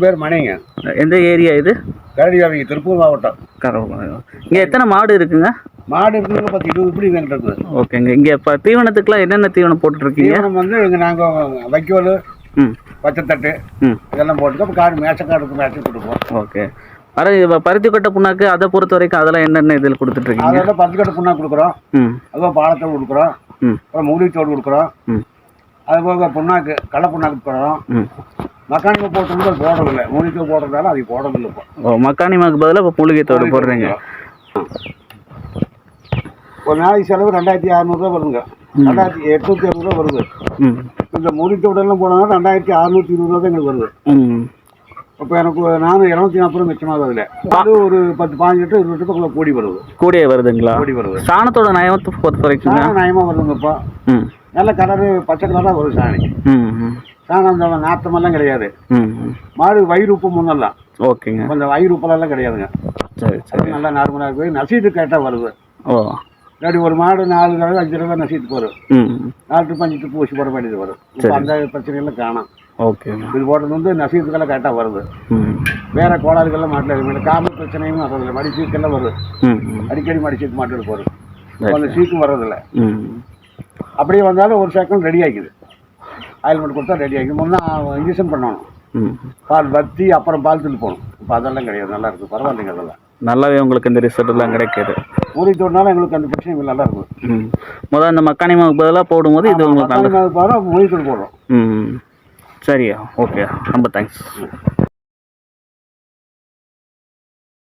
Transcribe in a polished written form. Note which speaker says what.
Speaker 1: பேர் மணிங்க.
Speaker 2: எந்த ஏரியா இது?
Speaker 1: கரடியாவிங்க, திருப்பூர் மாவட்டம்.
Speaker 2: இங்கே எத்தனை மாடு இருக்குங்க?
Speaker 1: மாடு இருக்குங்க 10-20 இப்படி எங்கிட்ட இருக்குது.
Speaker 2: ஓகேங்க. இங்கே இப்போ தீவனத்துக்குலாம் என்னென்ன தீவனம் போட்டுருக்கீங்க?
Speaker 1: தீவனம் வந்து இங்கே நாங்கள் வைக்கோல், பச்சைத்தட்டு இதெல்லாம் போட்டுக்கோ. இப்போ காடு மேய்ச்சக்காடுக்கு மேய்ச்சி கொடுப்போம்.
Speaker 2: ஓகே. பருத்தி கொட்டை புண்ணாக்கு அதை பொறுத்த வரைக்கும் அதெல்லாம் என்னென்ன இதில் கொடுத்துட்ருக்கீங்க?
Speaker 1: அதெல்லாம் பருத்தி கொட்டை புண்ணாக்கு கொடுக்குறோம். அதுவும் பாலத்தோடு கொடுக்குறோம். அப்புறம் மூலித்தோடு கொடுக்குறோம். அதுபோக புண்ணாக்கு கடலை புண்ணாக்கு கொடுக்குறோம். மக்கானிக்கு போட்டு போடுறதில்லை. மூலிகை போடுறதால அது போடுறதில்லை. இப்போ
Speaker 2: மக்கானிமாக்கு பதிலாக இப்போ மூலிகைத்தோடு போடுறீங்க.
Speaker 1: ஒரு நாளைக்கு செலவு 2600 வருதுங்க. 2860 வருது. இந்த மூலிகைத்தோடெல்லாம் போனாலும் 2620 தான் எங்களுக்கு வருது. இப்போ எனக்கு நானும் 240 மிச்சமாக அதில் அது ஒரு 10-15 லிட்டர் 20 லிட்டருக்குள்ள கூடி வருது.
Speaker 2: கூடிய வருதுங்களா? கூடி
Speaker 1: வருது.
Speaker 2: சாணத்தோட நயத்தை பொறுத்த வரைக்கும்
Speaker 1: நயமாக வருதுங்கப்பா. நல்ல கலரு பச்சை கலராக வருது சாணி. சாணம் அந்த நாத்தமெல்லாம் கிடையாது. மாடு வயிறு உப்பு முன்னெல்லாம்.
Speaker 2: ஓகேங்க.
Speaker 1: கொஞ்சம் வயிறு உப்பெல்லாம் கிடையாதுங்க. சரி சரி. நல்லா நார்மலாக இருக்குது. நசீது கரெக்டாக வருது. ஓ இல்லாட்டி ஒரு மாடு 4 தடவை 5 தடவை நசீத்துக்கு வரும். 4 ட்ரிப் 5 ட்ரிப் ஊசி போட வேண்டியது வரும். இப்போ அந்த பிரச்சனையெல்லாம் காணும். ஓகே. இது போட்டது வந்து நசீத்துக்கெல்லாம் கரெக்டாக வருது. வேற கோளாறுகள்லாம் மாட்டில் இருக்கு. காம பிரச்சனையும் வர்றதில்லை. மடி சீக்கெல்லாம் வருது. அடிக்கடி மடி சீக்கு மாட்டுக்கு வரும். அந்த சீக்கும் வர்றதில்லை. அப்படியே வந்தாலும் ஒரு செகண்ட் ரெடி ஆகிக்குது. ஆயில்மெண்ட் கொடுத்தா ரெடி ஆகிக்கும். முன்னே இன்ஜெக்ஷன் பண்ணணும். பால் வத்தி அப்புறம் பால் தூள் போகணும். இப்போ அதெல்லாம் கிடையாது. நல்லா இருக்குது. பரவாயில்லைங்க. அதெல்லாம் நல்லாவே உங்களுக்கு இந்த ரிசல்ட்லாம் கிடைக்கிது. மூலிகைத்தோடுனால எங்களுக்கு அந்த பிரச்சனை நல்லா இருக்கும்.
Speaker 2: முதல்ல அந்த மக்கானிமாவுக்கு பதிலாக போடும்போது இது உங்களுக்கு நல்ல
Speaker 1: மூலிகைத்தோடு போடுறோம்.
Speaker 2: சரியா? ஓகே. ரொம்ப தேங்க்ஸ்.